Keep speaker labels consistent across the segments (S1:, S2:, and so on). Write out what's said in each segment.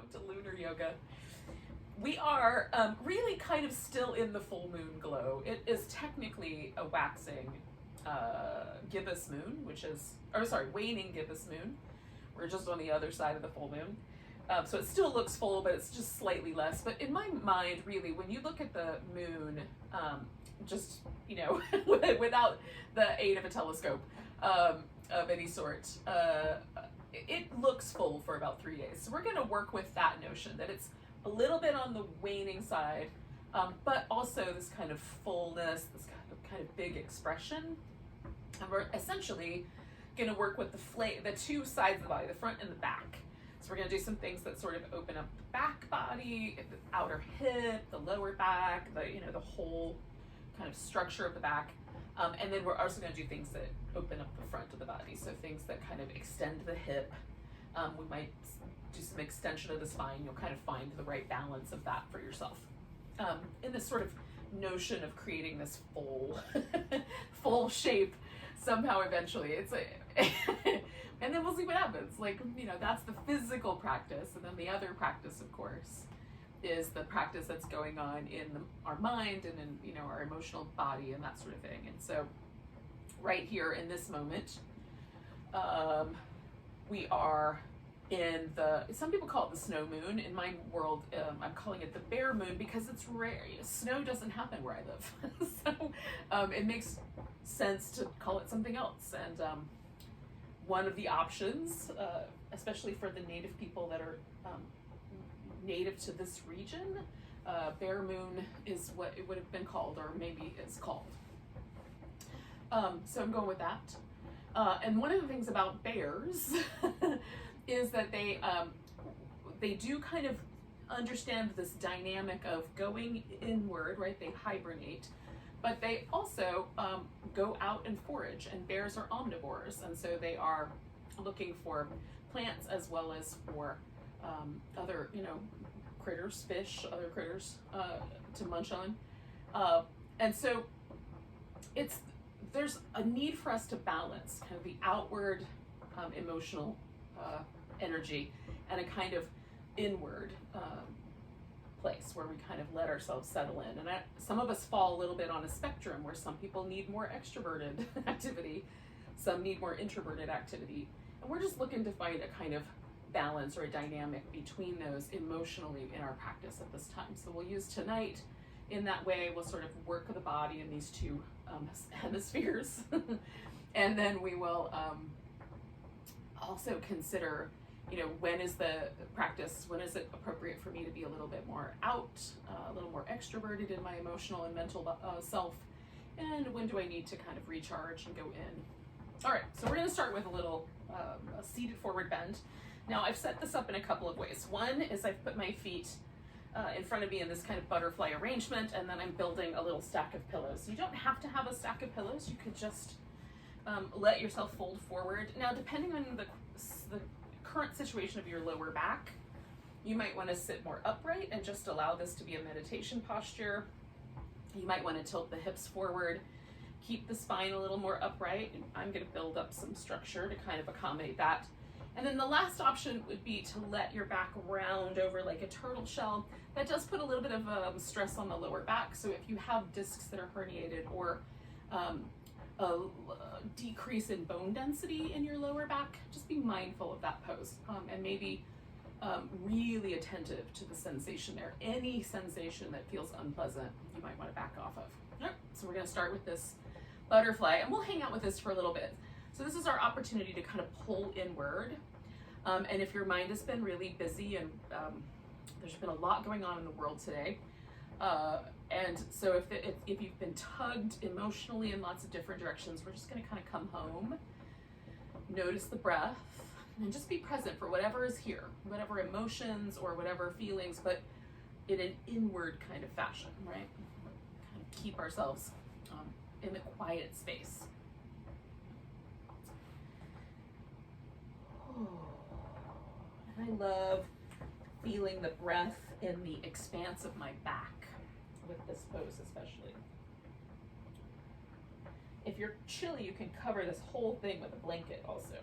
S1: welcome to Lunar Yoga. We are really kind of still in the full moon glow. It is technically a waxing gibbous moon, waning gibbous moon. We're just on the other side of the full moon. So it still looks full, but it's just slightly less. But in my mind, really, when you look at the moon, without the aid of a telescope of any sort, it looks full for about 3 days. So we're going to work with that notion that it's a little bit on the waning side, but also this kind of fullness, this kind of big expression. And we're essentially going to work with the two sides of the body, the front and the back. So we're going to do some things that sort of open up the back body, the outer hip, the lower back, the whole kind of structure of the back. And then we're also going to do things that open up the front of the body. So things that kind of extend the hip. We might do some extension of the spine. You'll kind of find the right balance of that for yourself. In this sort of notion of creating this full shape somehow eventually. It's like, and then we'll see what happens. That's the physical practice. And then the other practice, of course, is the practice that's going on in our mind and in our emotional body and that sort of thing. And so right here in this moment, we are in some people call it the snow moon. In my world, I'm calling it the bare moon because it's rare. Snow doesn't happen where I live. So it makes sense to call it something else. And one of the options, especially for the native people that are native to this region, bare moon is what it would have been called, or maybe it's called. So I'm going with that. And one of the things about bears is that they do kind of understand this dynamic of going inward, right? They hibernate, but they also go out and forage, and bears are omnivores, and so they are looking for plants as well as for other, critters, fish, other critters to munch on. And so there's a need for us to balance kind of the outward emotional energy and a kind of inward place where we kind of let ourselves settle in. And some of us fall a little bit on a spectrum where some people need more extroverted activity, some need more introverted activity. And we're just looking to find a kind of balance or a dynamic between those emotionally in our practice at this time. So we'll use tonight in that way. We'll sort of work the body in these two hemispheres. And then we will also consider, when is the practice, when is it appropriate for me to be a little bit more out, a little more extroverted in my emotional and mental self, and when do I need to kind of recharge and go in. All right, so we're going to start with a little a seated forward bend. Now I've set this up in a couple of ways. One is I've put my feet in front of me in this kind of butterfly arrangement, and then I'm building a little stack of pillows. You don't have to have a stack of pillows. You could just let yourself fold forward. Now, depending on the current situation of your lower back, you might want to sit more upright and just allow this to be a meditation posture. You might want to tilt the hips forward, keep the spine a little more upright. I'm going to build up some structure to kind of accommodate that. And then the last option would be to let your back round over like a turtle shell. That does put a little bit of stress on the lower back. So if you have discs that are herniated or a decrease in bone density in your lower back, just be mindful of that pose, and maybe really attentive to the sensation there. Any sensation that feels unpleasant, you might want to back off of. All right, so we're going to start with this butterfly, and we'll hang out with this for a little bit. So this is our opportunity to kind of pull inward. And if your mind has been really busy and there's been a lot going on in the world today, and so if you've been tugged emotionally in lots of different directions, we're just going to kind of come home, notice the breath, and just be present for whatever is here, whatever emotions or whatever feelings, but in an inward kind of fashion, right? Kind of keep ourselves in the quiet space. And I love feeling the breath in the expanse of my back with this pose especially. If you're chilly, you can cover this whole thing with a blanket also.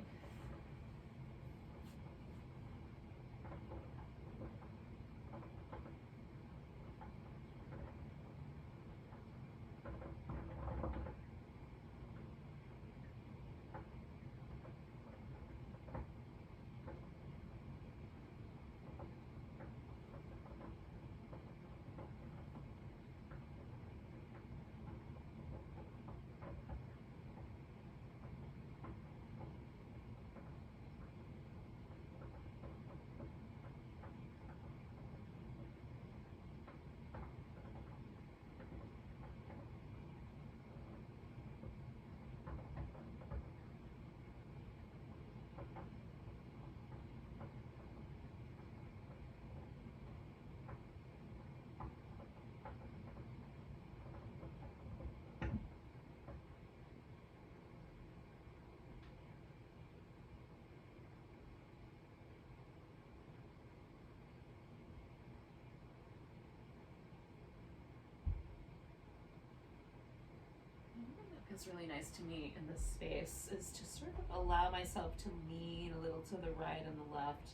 S1: feels really nice to me in this space is to sort of allow myself to lean a little to the right and the left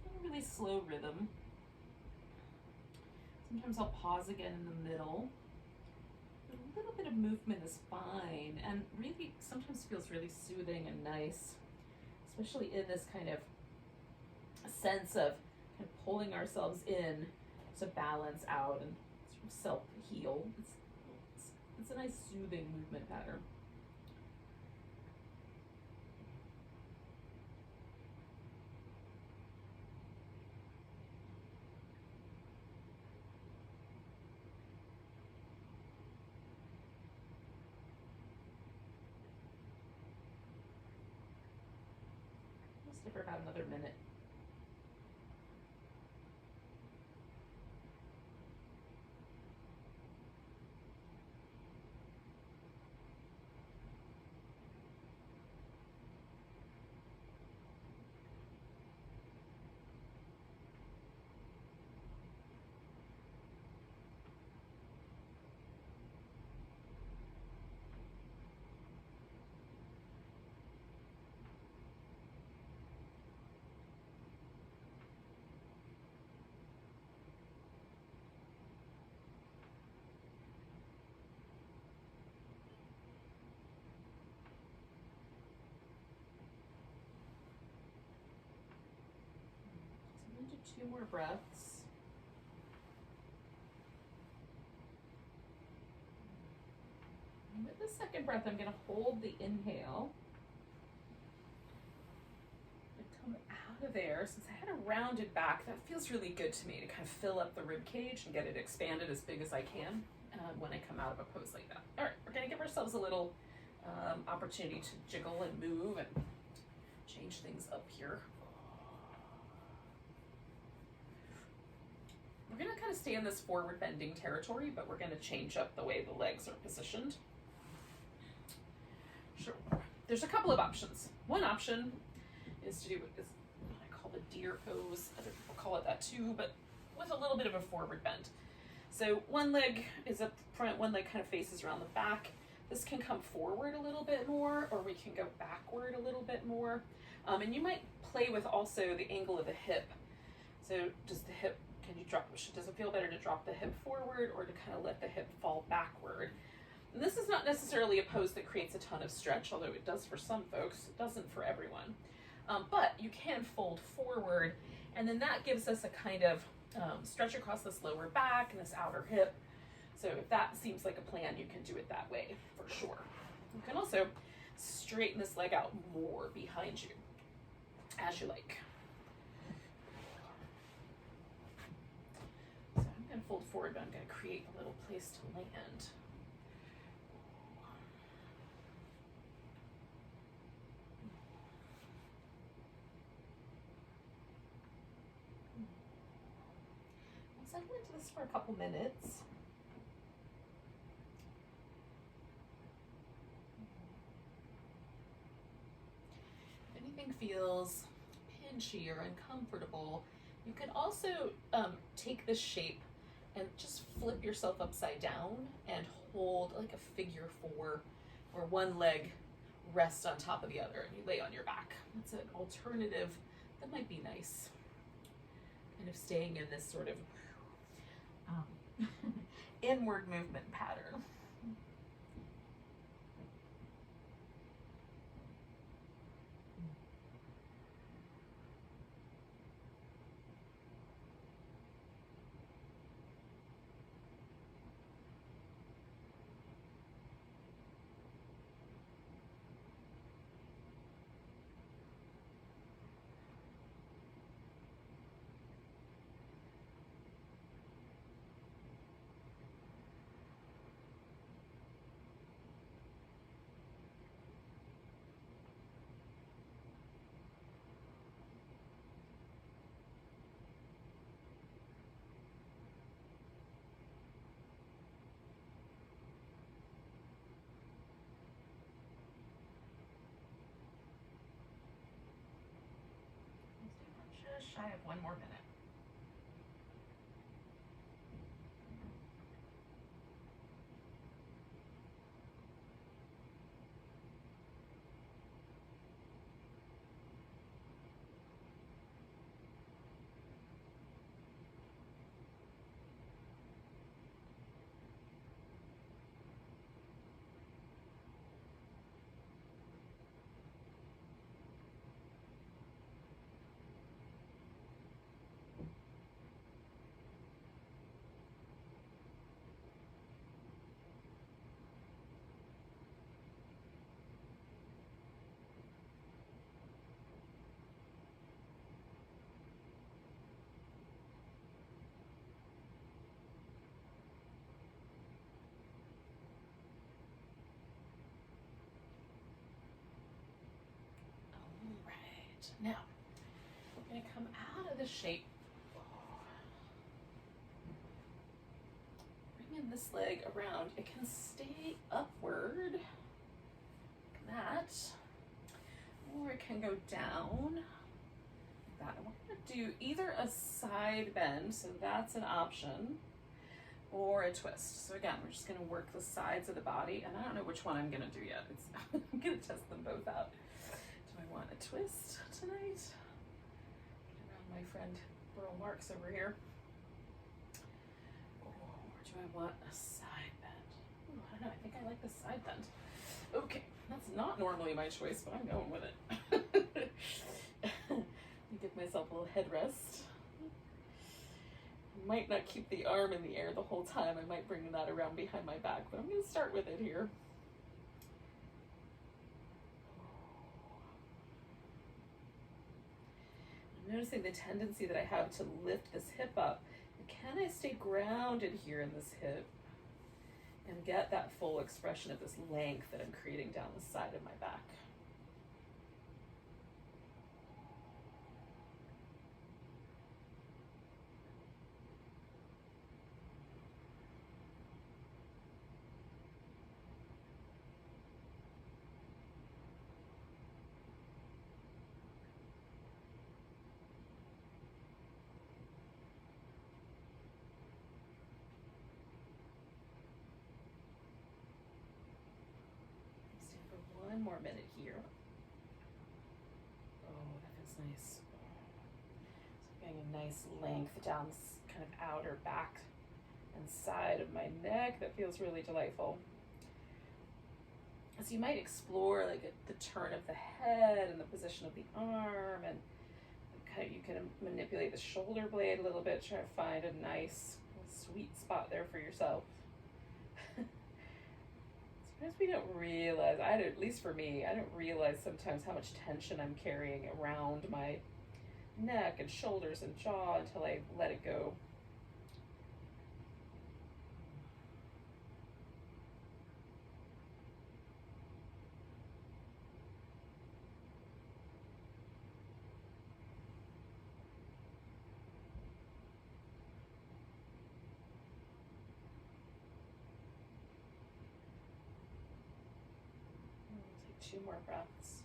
S1: in a really slow rhythm. Sometimes I'll pause again in the middle. But a little bit of movement is fine, and really sometimes feels really soothing and nice, especially in this kind of sense of kind of pulling ourselves in to balance out and sort of self-heal. It's a nice soothing movement pattern. We'll stay for about another minute. So I'm going to do 2 more breaths. And with the second breath, I'm going to hold the inhale and come out of there. Since I had a rounded back, that feels really good to me to kind of fill up the rib cage and get it expanded as big as I can when I come out of a pose like that. All right, we're going to give ourselves a little opportunity to jiggle and move and change things up here. We're going to kind of stay in this forward bending territory, but we're going to change up the way the legs are positioned. Sure. There's a couple of options. One option is to do what I call the deer pose. Other people call it that too, but with a little bit of a forward bend. So one leg is up front, one leg kind of faces around the back. This can come forward a little bit more, or we can go backward a little bit more. And you might play with also the angle of the hip. So does the hip, does it feel better to drop the hip forward or to kind of let the hip fall backward? And this is not necessarily a pose that creates a ton of stretch, although it does for some folks. It doesn't for everyone. But you can fold forward, and then that gives us a kind of stretch across this lower back and this outer hip. So if that seems like a plan, you can do it that way for sure. You can also straighten this leg out more behind you, as you like. So I'm going to fold forward, but I'm going to create a little place to land. So I'm going to do this for a couple minutes. If anything feels pinchy or uncomfortable, you can also take this shape and just flip yourself upside down and hold like a figure 4, where one leg rests on top of the other and you lay on your back. That's an alternative that might be nice. Kind of staying in this sort of inward movement pattern. Just shy of 1 more minute. Now, I'm going to come out of the shape. Bring in this leg around. It can stay upward, like that, or it can go down, like that. And we're going to do either a side bend, so that's an option, or a twist. So again, we're just going to work the sides of the body, and I don't know which one I'm going to do yet. I'm going to test them both out. Do I want a twist tonight? Get around my friend Burl Marks over here. Or do I want a side bend? Ooh, I don't know, I think I like the side bend. Okay, that's not normally my choice, but I'm going with it. Let me give myself a little headrest. Might not keep the arm in the air the whole time. I might bring that around behind my back, but I'm going to start with it here. I'm noticing the tendency that I have to lift this hip up. Can I stay grounded here in this hip and get that full expression of this length that I'm creating down the side of my back? One more minute here. Oh, that feels nice. So getting a nice length down this kind of outer back and side of my neck. That feels really delightful. So you might explore like the turn of the head and the position of the arm, and kind of, you can manipulate the shoulder blade a little bit, try to find a nice sweet spot there for yourself. Sometimes we don't realize, at least for me, I don't realize sometimes how much tension I'm carrying around my neck and shoulders and jaw until I let it go. Two more breaths.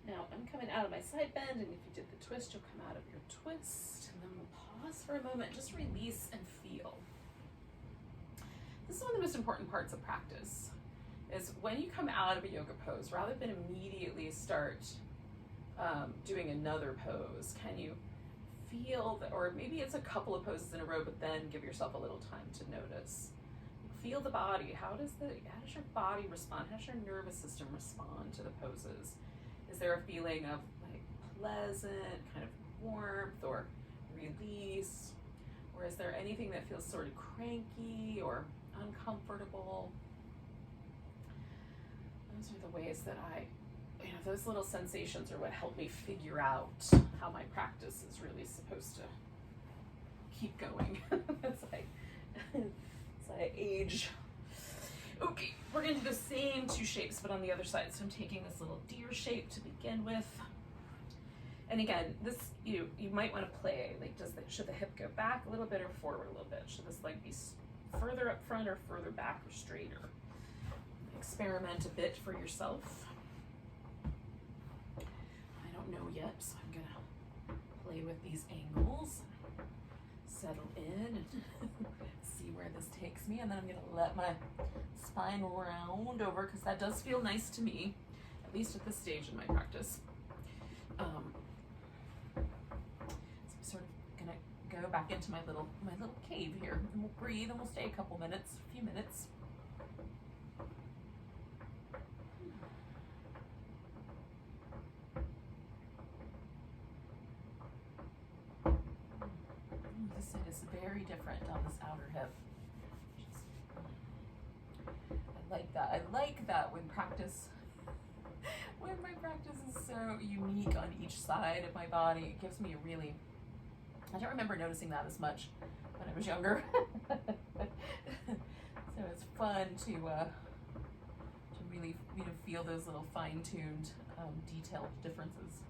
S1: Now I'm coming out of my side bend, and if you did the twist, you'll come out of your twist, and then we'll pause for a moment, just release and feel. This is one of the most important parts of practice, is when you come out of a yoga pose, rather than immediately start doing another pose, can you feel that, or maybe it's a couple of poses in a row, but then give yourself a little time to notice. Feel the body. How does your body respond? How does your nervous system respond to the poses? Is there a feeling of like pleasant, kind of warmth or release? Or is there anything that feels sort of cranky or uncomfortable? Those are the ways that those little sensations are what help me figure out how my practice is really supposed to keep going as I age. Okay, we're going to do the same two shapes, but on the other side. So I'm taking this little deer shape to begin with. And again, this you might want to play, like should the hip go back a little bit or forward a little bit? Should this leg be further up front or further back or straighter? Experiment a bit for yourself. I don't know yet, so I'm gonna play with these angles, settle in and see where this takes me, and then I'm gonna let my spine round over, because that does feel nice to me, at least at this stage in my practice. So I'm sort of gonna go back into my little cave here, and we'll breathe, and we'll stay a few minutes. This side is very different on this outer hip. I like that when my practice is so unique on each side of my body. It gives me I don't remember noticing that as much when I was younger. So it's fun to really, feel those little fine-tuned, detailed differences.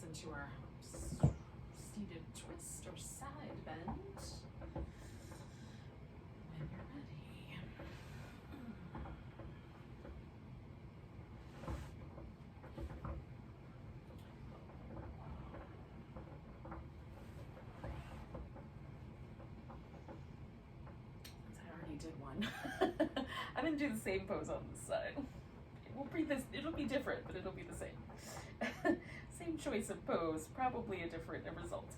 S1: Into our seated twist or side bend when you're ready. Since I already did one, I'm gonna do the same pose on this side. It'll be different, but it'll be the same. Same choice of pose, probably a different result.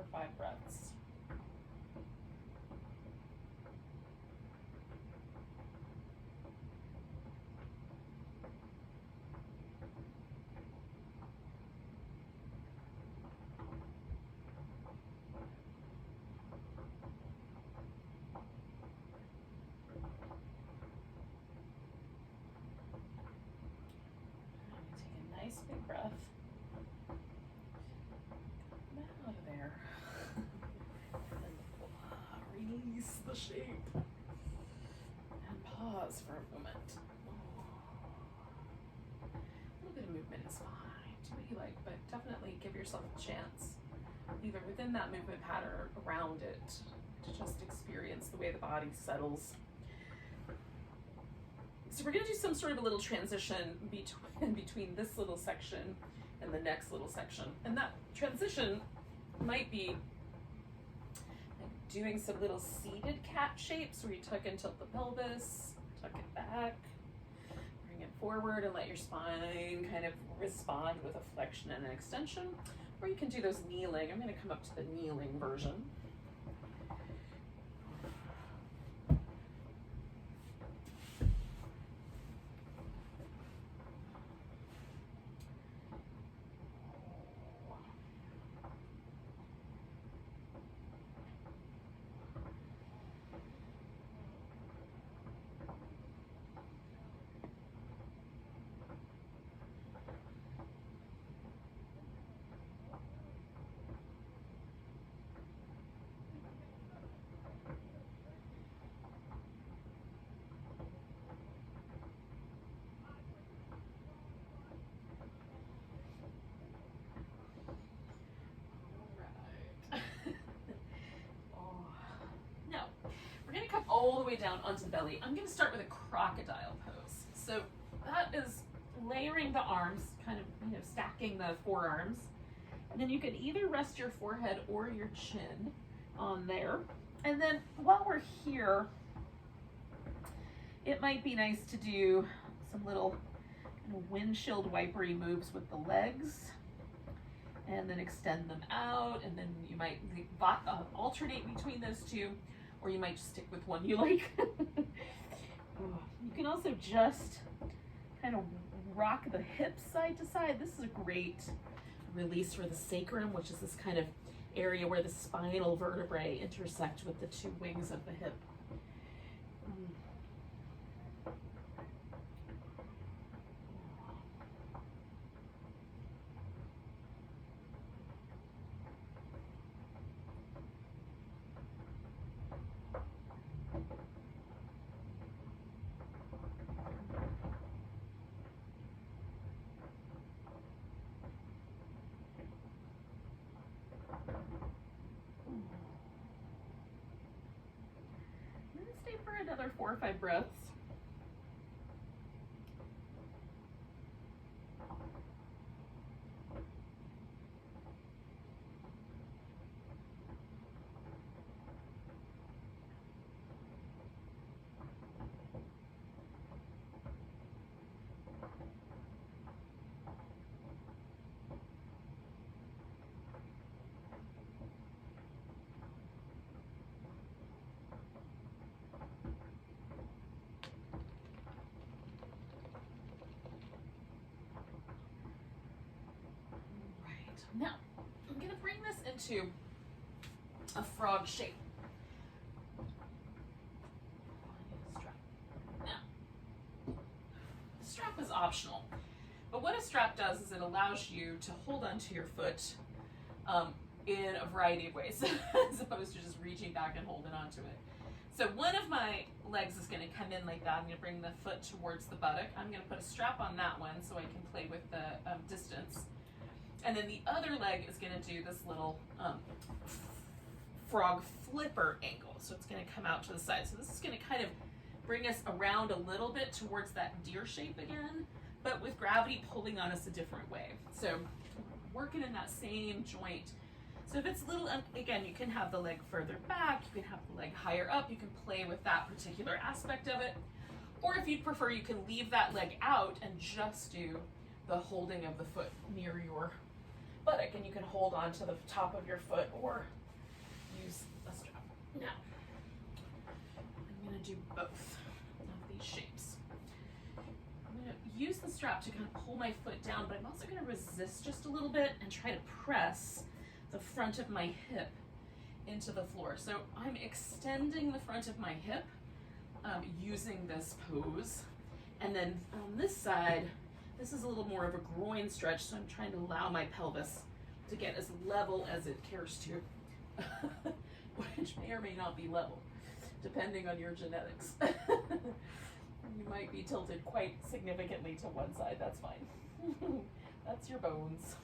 S1: or 5 breaths. Nice big breath. Come out of there. And then release the shape. And pause for a moment. A little bit of movement is fine. Do what you like, but definitely give yourself a chance, either within that movement pattern or around it, to just experience the way the body settles. So we're going to do some sort of a little transition between this little section and the next little section. And that transition might be doing some little seated cat shapes where you tuck and tilt the pelvis, tuck it back, bring it forward and let your spine kind of respond with a flexion and an extension. Or you can do those kneeling. I'm going to come up to the kneeling version. All the way down onto the belly. I'm going to start with a crocodile pose. So that is layering the arms, kind of, stacking the forearms. And then you can either rest your forehead or your chin on there. And then while we're here, it might be nice to do some little windshield wipery moves with the legs. And then extend them out. And then you might alternate between those two. Or you might just stick with one you like. You can also just kind of rock the hips side to side. This is a great release for the sacrum, which is this kind of area where the spinal vertebrae intersect with the two wings of the hip. Stay for another 4 or 5 breaths. Now, I'm going to bring this into a frog shape. Now, the strap is optional, but what a strap does is it allows you to hold onto your foot in a variety of ways, as opposed to just reaching back and holding onto it. So one of my legs is going to come in like that. I'm going to bring the foot towards the buttock. I'm going to put a strap on that one so I can play with the distance. And then the other leg is going to do this little frog flipper angle. So it's going to come out to the side. So this is going to kind of bring us around a little bit towards that deer shape again, but with gravity pulling on us a different way. So working in that same joint. So if it's a little, again, you can have the leg further back, you can have the leg higher up, you can play with that particular aspect of it. Or if you'd prefer, you can leave that leg out and just do the holding of the foot near your buttock. static, and you can hold on to the top of your foot or use a strap. Now, I'm going to do both of these shapes. I'm going to use the strap to kind of pull my foot down, but I'm also going to resist just a little bit and try to press the front of my hip into the floor. So I'm extending the front of my hip using this pose. And then on this side, this is a little more of a groin stretch, so I'm trying to allow my pelvis to get as level as it cares to, which may or may not be level, depending on your genetics. You might be tilted quite significantly to one side, that's fine. That's your bones.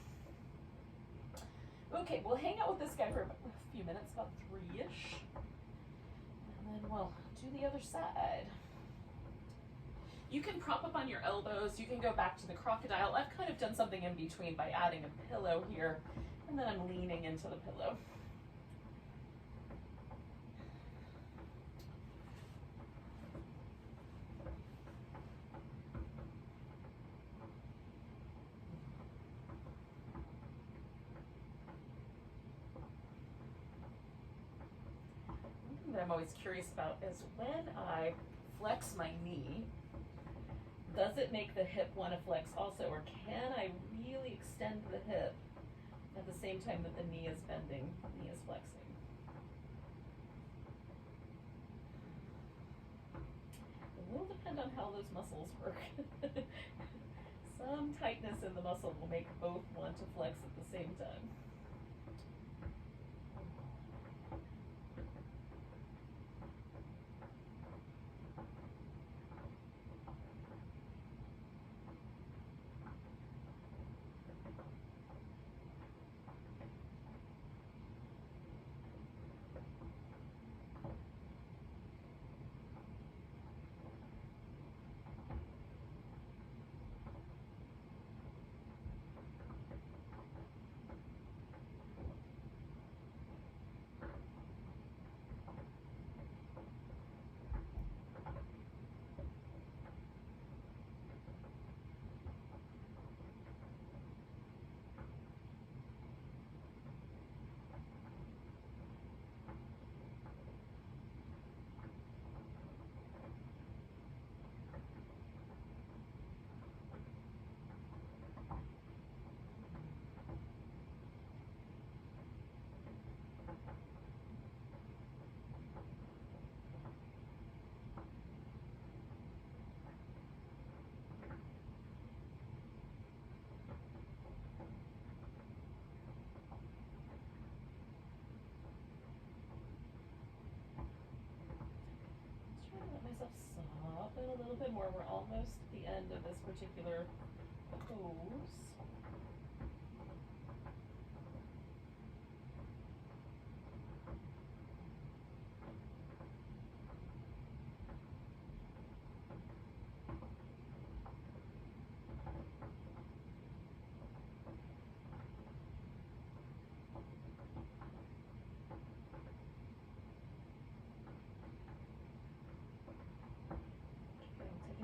S1: Okay, we'll hang out with this guy for a few minutes, about 3-ish, and then we'll do the other side. You can prop up on your elbows, you can go back to the crocodile. I've kind of done something in between by adding a pillow here, and then I'm leaning into the pillow. One thing that I'm always curious about is when I flex my knee, does it make the hip want to flex also, or can I really extend the hip at the same time that the knee is bending, knee is flexing? It will depend on how those muscles work. Some tightness in the muscle will make both want to flex at the same time. Soften a little bit more. We're almost at the end of this particular pose.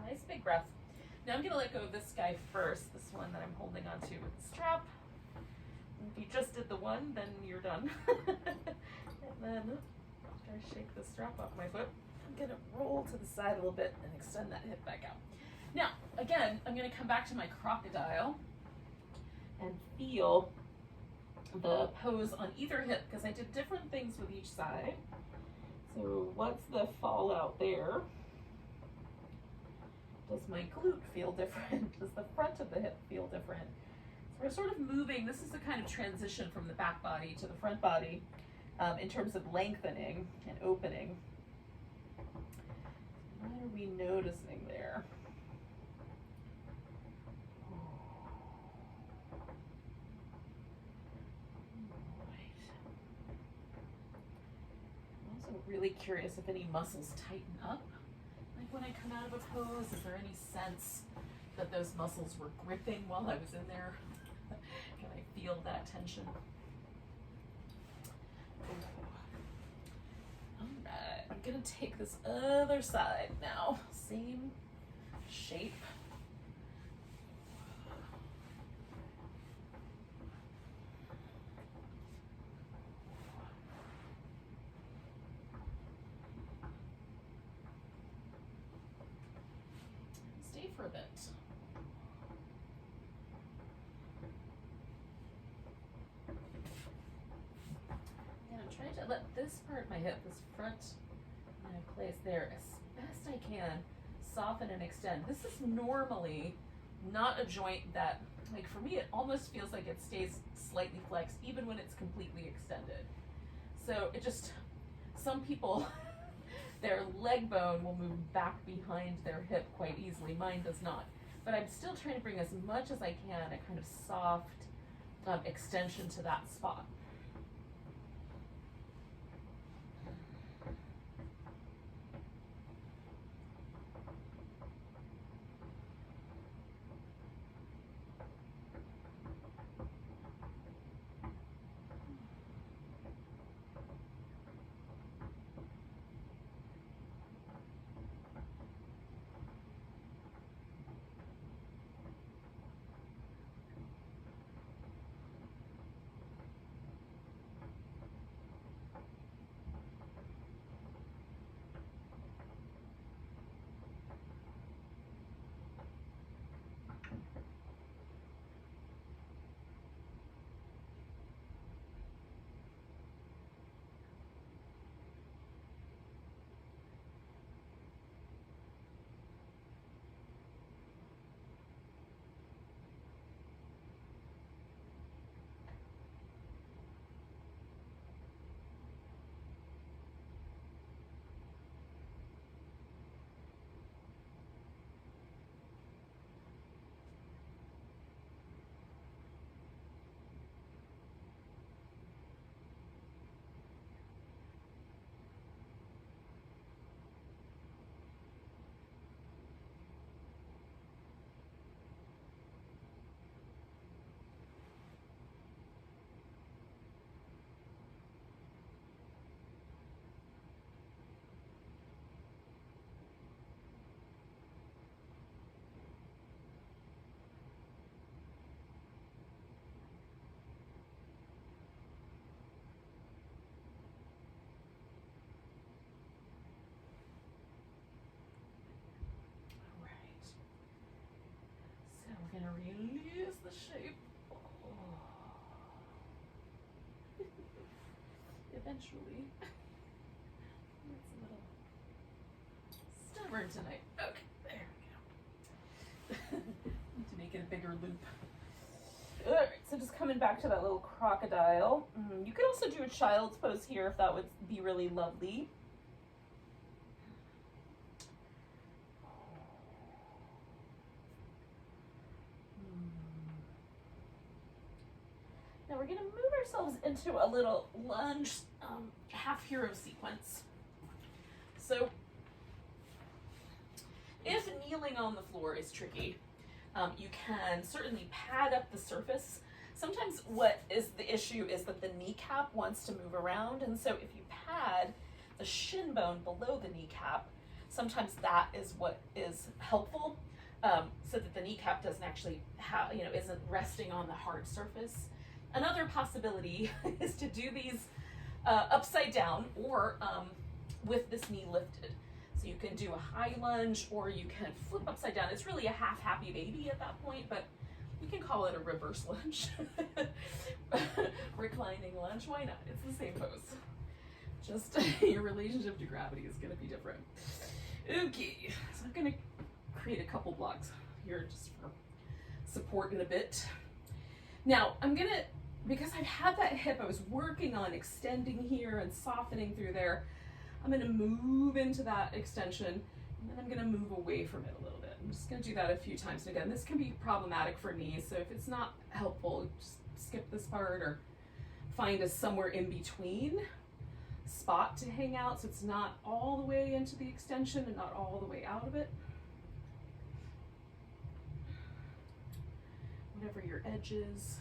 S1: Nice big breath. Now I'm going to let go of this guy first, this one that I'm holding on to with the strap. If you just did the one, then you're done. And then after I shake the strap off my foot, I'm going to roll to the side a little bit and extend that hip back out. Now, again, I'm going to come back to my crocodile and feel the pose on either hip, because I did different things with each side. So what's the fallout there? Does my glute feel different? Does the front of the hip feel different? So we're sort of moving. This is the kind of transition from the back body to the front body in terms of lengthening and opening. What are we noticing there? I'm also really curious if any muscles tighten up. Like when I come out of a pose, is there any sense that those muscles were gripping while I was in there? Can I feel that tension? Alright, I'm gonna take this other side now. Same shape. this part of my hip, this front place there, as best I can, soften and extend. This is normally not a joint that, like for me, it almost feels like it stays slightly flexed even when it's completely extended. So it just, some people, their leg bone will move back behind their hip quite easily. Mine does not. But I'm still trying to bring as much as I can a kind of soft extension to that spot. We're gonna release the shape. Eventually. It's a little stubborn tonight. Okay, there we go. Need to make it a bigger loop. Alright, so just coming back to that little crocodile. You could also do a child's pose here if that would be really lovely. Now we're going to move ourselves into a little lunge half hero sequence. So if kneeling on the floor is tricky, you can certainly pad up the surface. Sometimes what is the issue is that the kneecap wants to move around, and so if you pad the shin bone below the kneecap, sometimes that is what is helpful, so that the kneecap doesn't actually isn't resting on the hard surface. Another possibility is to do these upside down or with this knee lifted. So you can do a high lunge or you can flip upside down. It's really a half happy baby at that point, but you can call it a reverse lunge. Reclining lunge, why not? It's the same pose. Just your relationship to gravity is gonna be different. Okay, so I'm gonna create a couple blocks here just for support in a bit. Now I'm gonna, because I've had that hip, I was working on extending here and softening through there. I'm gonna move into that extension and then I'm gonna move away from it a little bit. I'm just gonna do that a few times. And again, this can be problematic for knees, so if it's not helpful, just skip this part or find a somewhere in between spot to hang out so it's not all the way into the extension and not all the way out of it. Whatever your edge is.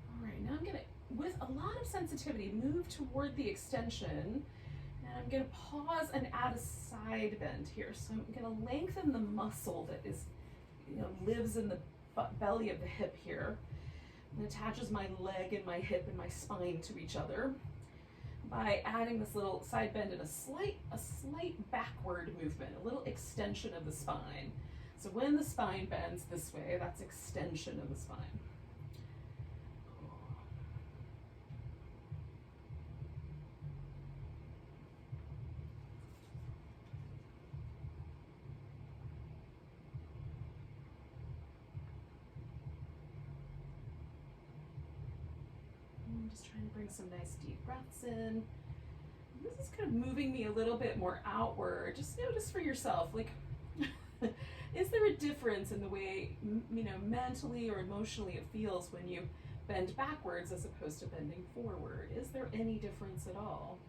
S1: All right, now I'm gonna, with a lot of sensitivity, move toward the extension, and I'm gonna pause and add a side bend here. So I'm gonna lengthen the muscle that is, lives in the belly of the hip here, and attaches my leg and my hip and my spine to each other by adding this little side bend and a slight backward movement, a little extension of the spine. So when the spine bends this way, that's extension of the spine. just trying to bring some nice deep breaths in. This is kind of moving me a little bit more outward. Just notice for yourself, like, is there a difference in the way, mentally or emotionally it feels when you bend backwards as opposed to bending forward? Is there any difference at all?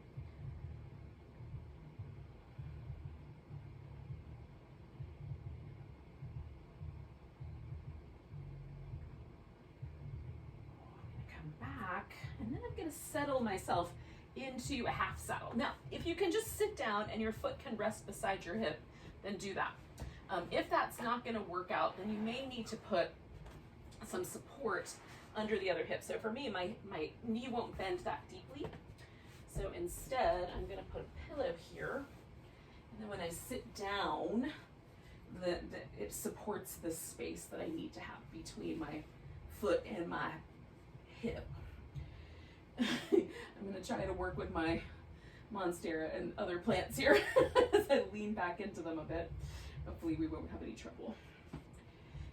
S1: Back, and then I'm going to settle myself into a half saddle. Now, if you can just sit down and your foot can rest beside your hip, then do that. If that's not going to work out, then you may need to put some support under the other hip. So for me, my knee won't bend that deeply. So instead, I'm going to put a pillow here, and then when I sit down, it supports the space that I need to have between my foot and my hip. I'm going to try to work with my monstera and other plants here as I lean back into them a bit. Hopefully we won't have any trouble.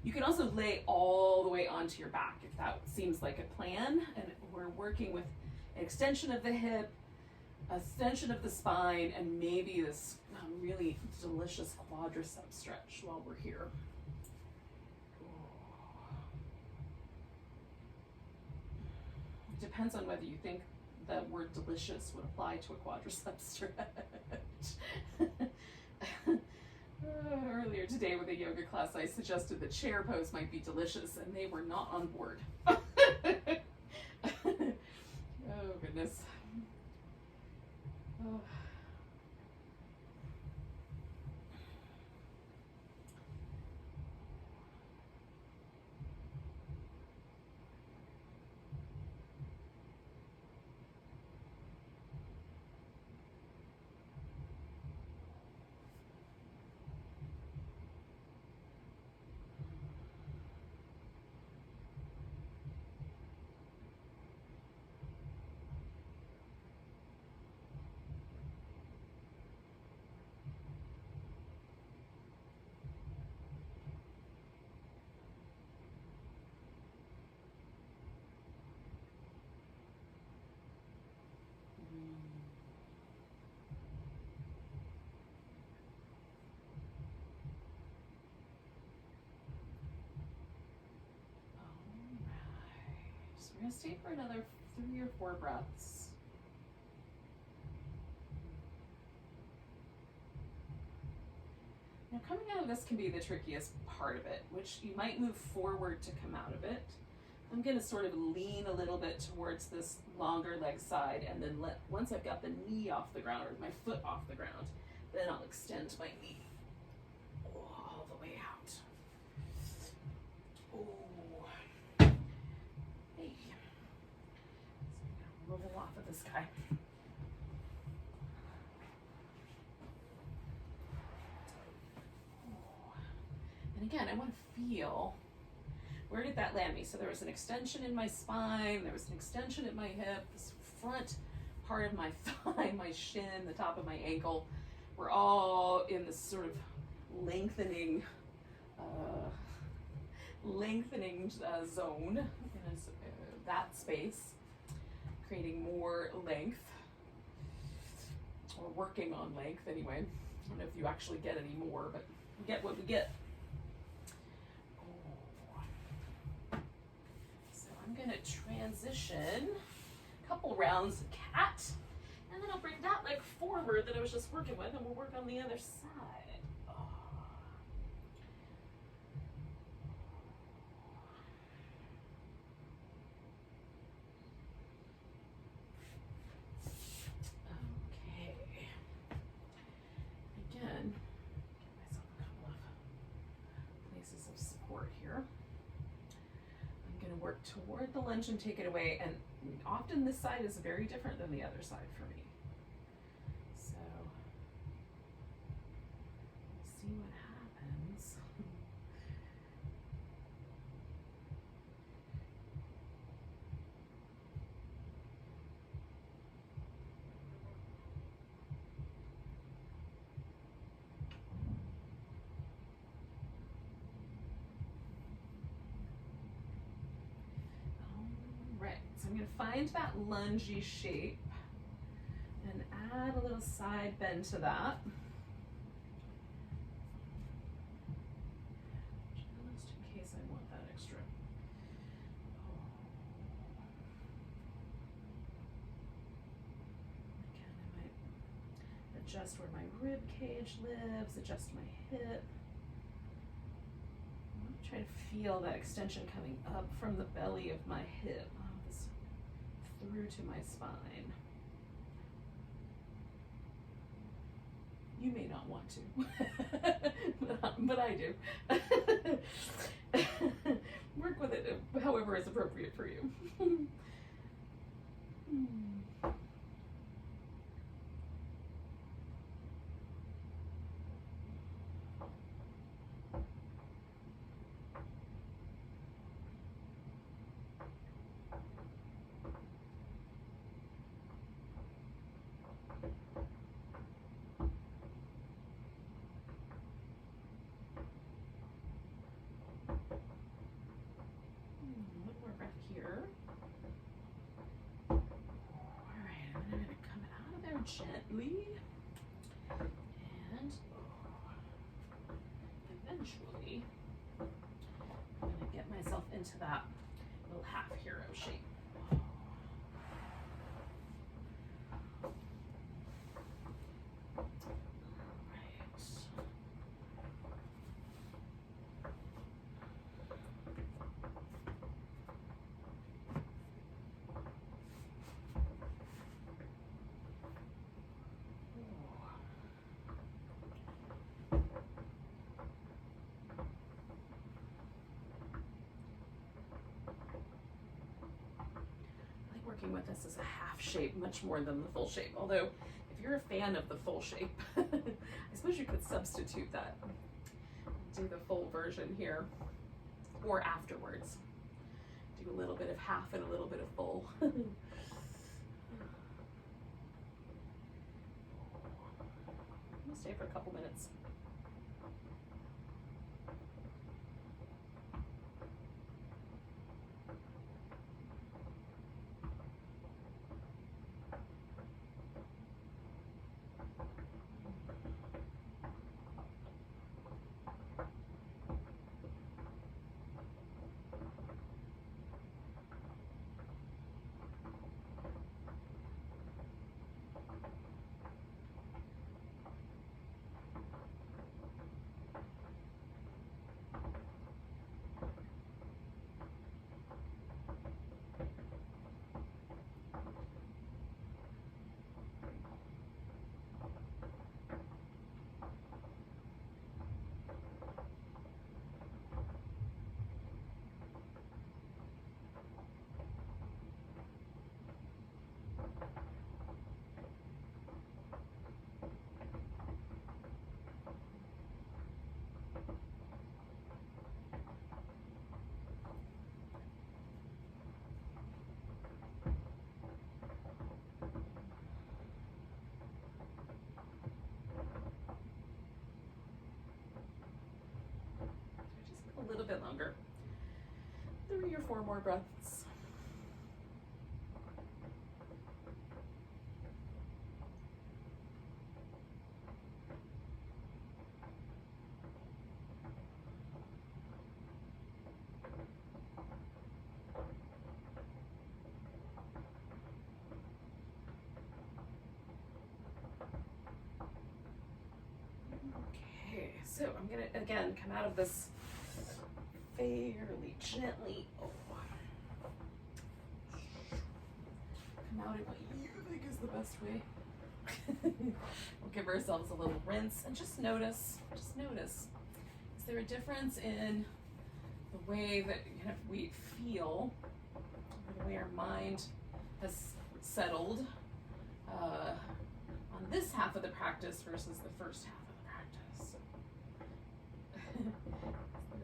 S1: You can also lay all the way onto your back if that seems like a plan, and we're working with an extension of the hip, extension of the spine, and maybe this really delicious quadricep stretch while we're here. Depends on whether you think the word delicious would apply to a quadricep stretch. Earlier today with a yoga class, I suggested the chair pose might be delicious, and they were not on board. Oh, goodness. Oh. We're going to stay for another 3 or 4 breaths. Now, coming out of this can be the trickiest part of it, which you might move forward to come out of it. I'm going to sort of lean a little bit towards this longer leg side, and then once I've got the knee off the ground, or my foot off the ground, then I'll extend my knee all the way out. Oh. Hey. So I'm going to roll off of this guy. And again, I want to feel, where did that land me? So there was an extension in my spine, there was an extension at my hip, this front part of my thigh, my shin, the top of my ankle, were all in this sort of lengthening zone, in that space, creating more length, or working on length anyway. I don't know if you actually get any more, but we get what we get. I'm going to transition a couple rounds of cat, and then I'll bring that leg forward that I was just working with, and we'll work on the other side. Oh. Okay. Again, give myself a couple of places of support here. Work toward the lunge and take it away, and often this side is very different than the other side for me, so we'll see what happens. Right, So I'm going to find that lungy shape and add a little side bend to that. Just in case I want that extra. Again, I might adjust where my rib cage lives, adjust my hip. I'm trying to feel that extension coming up from the belly of my hip. This through to my spine. You may not want to, but I do. Work with it however is appropriate for you. Gently, and eventually I'm going to get myself into that little half hero shape. Working with this as a half shape much more than the full shape. Although, if you're a fan of the full shape, I suppose you could substitute that. Do the full version here, or afterwards. Do a little bit of half and a little bit of full. I'm gonna stay for a couple minutes. A little bit longer. 3 or 4 more breaths. Okay, so I'm gonna again come out of this fairly gently. Come out in what you think is the best way. We'll give ourselves a little rinse and just notice. Is there a difference in the way that kind of we feel, or the way our mind has settled on this half of the practice versus the first half of the practice?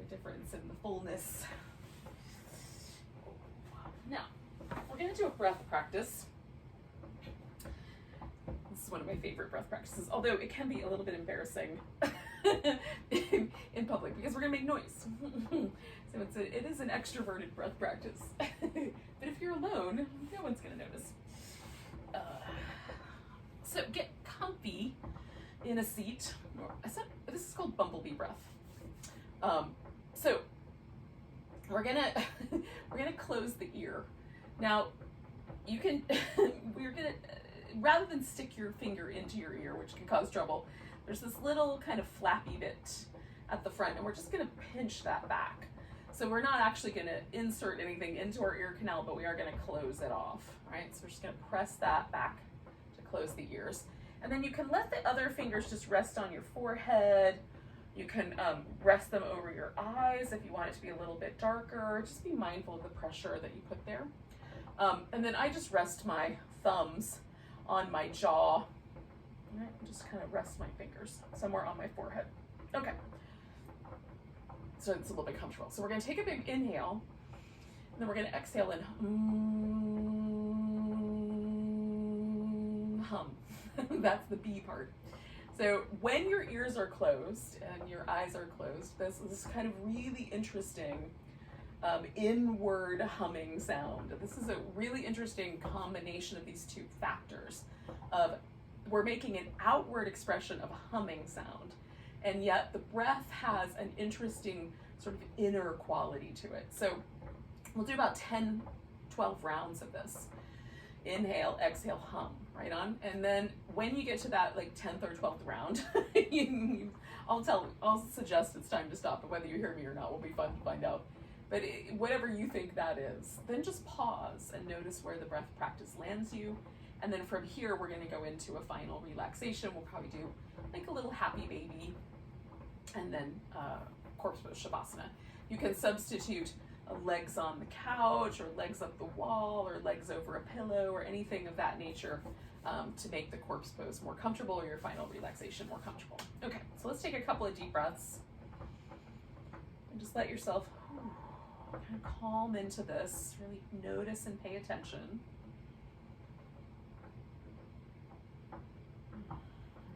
S1: Difference in the fullness. Now, we're going to do a breath practice. This is one of my favorite breath practices, although it can be a little bit embarrassing in public because we're going to make noise. So it is an extroverted breath practice. But but if you're alone, no one's gonna notice. So get comfy in a seat. This is called bumblebee breath. So we're gonna close the ear. Now you can we're gonna rather than stick your finger into your ear, which can cause trouble, there's this little kind of flappy bit at the front, and we're just gonna pinch that back. So we're not actually gonna insert anything into our ear canal, but we are gonna close it off, right? So we're just gonna press that back to close the ears. And then you can let the other fingers just rest on your forehead. You can rest them over your eyes if you want it to be a little bit darker. Just be mindful of the pressure that you put there. And then I just rest my thumbs on my jaw. Right? Just kind of rest my fingers somewhere on my forehead. Okay. So it's a little bit comfortable. So we're going to take a big inhale, and then we're going to exhale and hum. That's the B part. So when your ears are closed and your eyes are closed, this is kind of really interesting inward humming sound. This is a really interesting combination of these two factors of we're making an outward expression of a humming sound, and yet the breath has an interesting sort of inner quality to it. So we'll do about 10, 12 rounds of this. Inhale, exhale, hum, right on. And then when you get to that like 10th or 12th round, I'll suggest it's time to stop, but whether you hear me or not will be fun to find out. But whatever you think that is, then just pause and notice where the breath practice lands you. And then from here, we're gonna go into a final relaxation. We'll probably do like a little happy baby, and then corpse pose shavasana. You can substitute legs on the couch, or legs up the wall, or legs over a pillow, or anything of that nature to make the corpse pose more comfortable, or your final relaxation more comfortable. Okay, so let's take a couple of deep breaths and just let yourself kind of calm into this. Really notice and pay attention.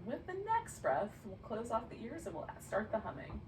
S1: With the next breath, we'll close off the ears and we'll start the humming.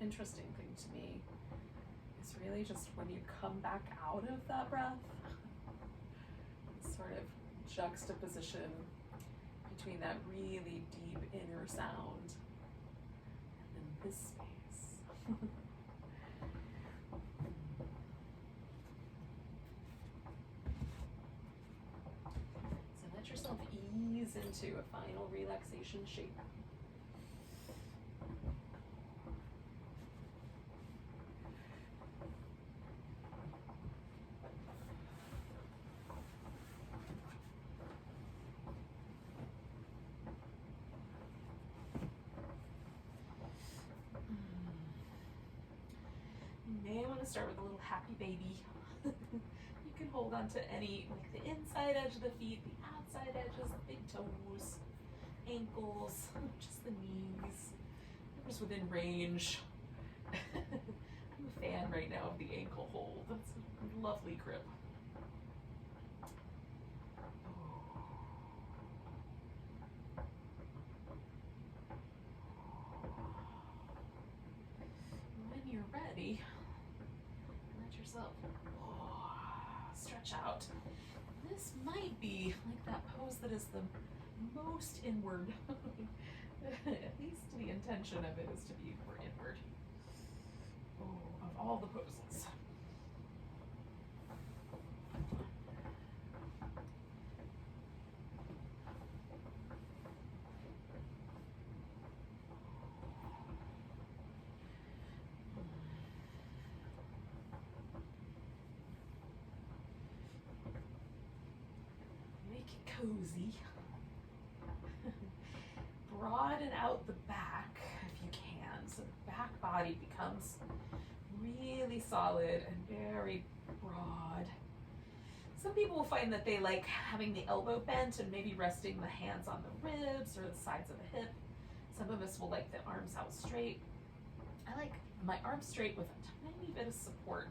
S1: interesting thing to me is really just when you come back out of that breath, sort of juxtaposition between that really deep inner sound and then this space. So let yourself ease into a final relaxation shape. You may want to start with a little happy baby. You can hold on to any, like the inside edge of the feet, the outside edges, the big toes, ankles, just the knees. Just within range. I'm a fan right now of the ankle hold. That's a lovely grip. When you're ready, let yourself stretch out. This might be like that pose that is the most inward. At least the intention of it is to be more inward. Of all the poses. Make it cozy. Broaden out the back if you can, so the back body becomes really solid and very broad. Some people will find that they like having the elbow bent and maybe resting the hands on the ribs or the sides of the hip. Some of us will like the arms out straight. I like my arms straight with a tiny bit of support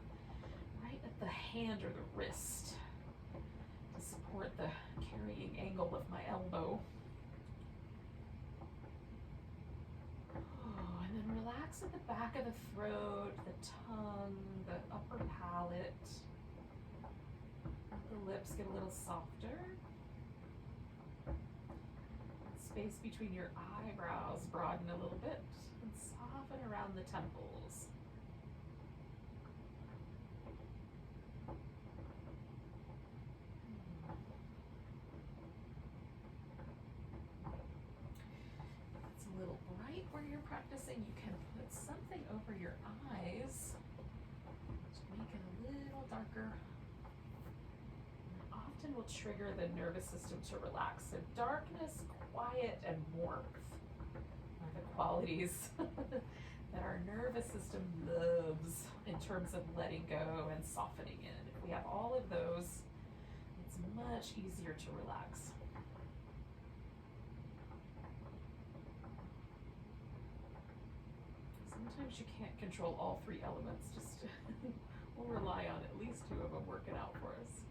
S1: right at the hand or the wrist to support the carrying angle of my elbow. And then relax at the back of the throat, the tongue, the upper palate. Let the lips get a little softer. Space between your eyebrows broaden a little bit and soften around the temples. It's a little bright where you're practicing. You can put something over your eyes to make it a little darker. And often will trigger the nervous system to relax. So darkness, quiet, and warmth are the qualities that our nervous system loves in terms of letting go and softening in. If we have all of those, it's much easier to relax. Sometimes you can't control all three elements, just we'll rely on at least two of them working out for us.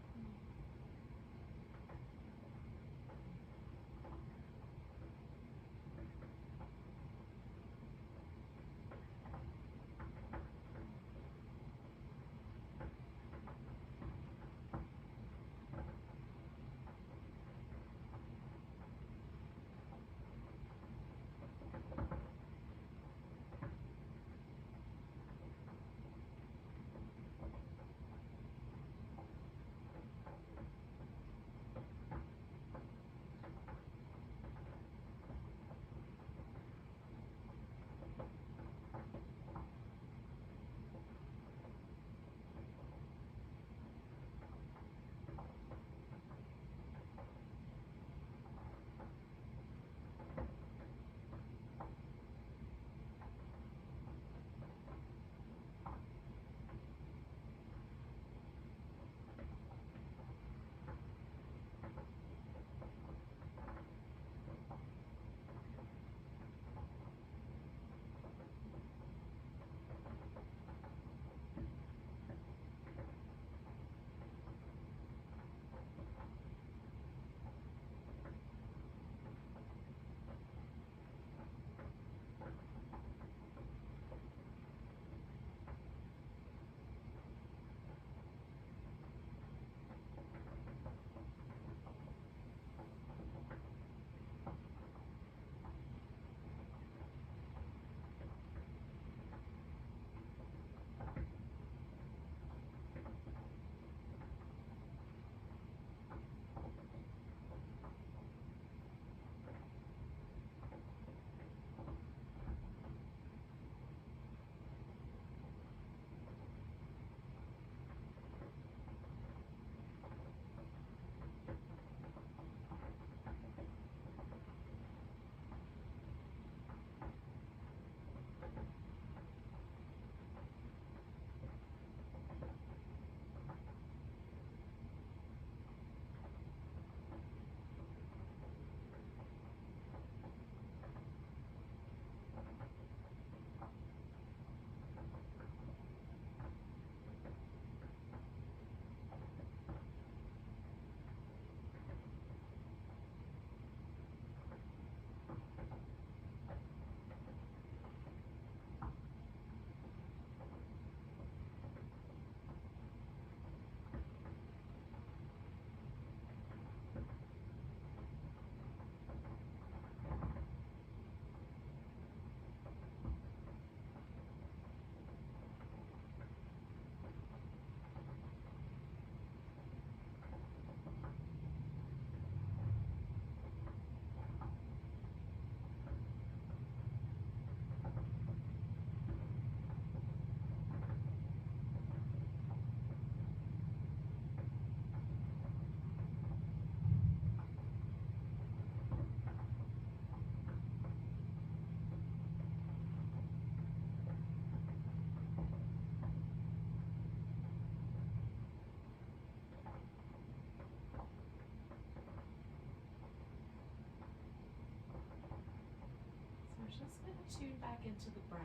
S1: tune back into the breath.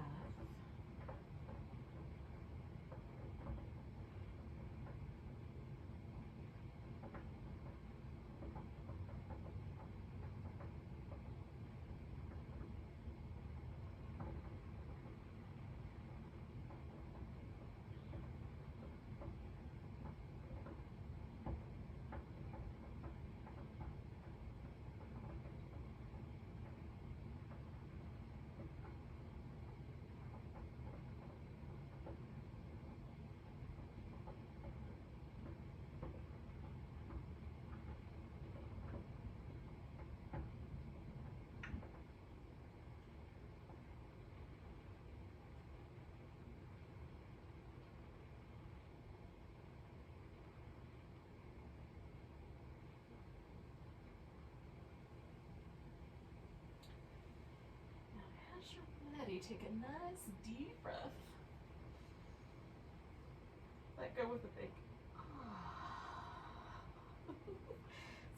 S1: As you're ready, take a nice deep breath. Let go with a big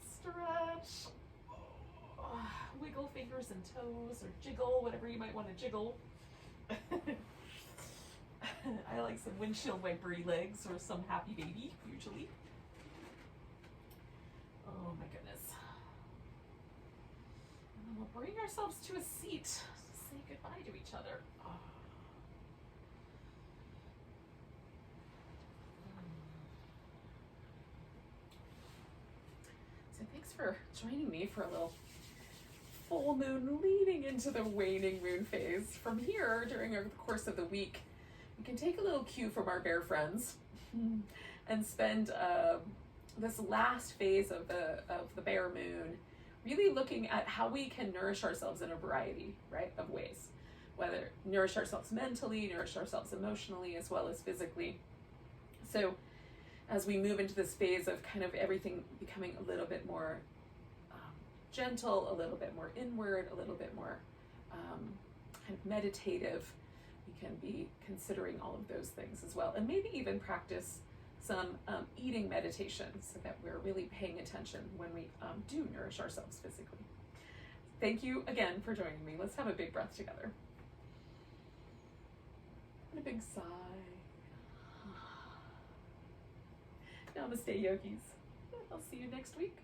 S1: stretch. Wiggle fingers and toes, or jiggle, whatever you might want to jiggle. I like some windshield wipery legs or some happy baby, usually. Oh my goodness. And then we'll bring ourselves to a seat. Say goodbye to each other. Oh. So thanks for joining me for a little full moon leading into the waning moon phase. From here, during the course of the week, we can take a little cue from our bear friends and spend this last phase of the bear moon really looking at how we can nourish ourselves in a variety, right, of ways. Whether nourish ourselves mentally, nourish ourselves emotionally, as well as physically. So as we move into this phase of kind of everything becoming a little bit more gentle, a little bit more inward, a little bit more kind of meditative, we can be considering all of those things as well. And maybe even practice some eating meditation so that we're really paying attention when we do nourish ourselves physically. Thank you again for joining me. Let's have a big breath together. And a big sigh. Namaste Yogis. I'll see you next week.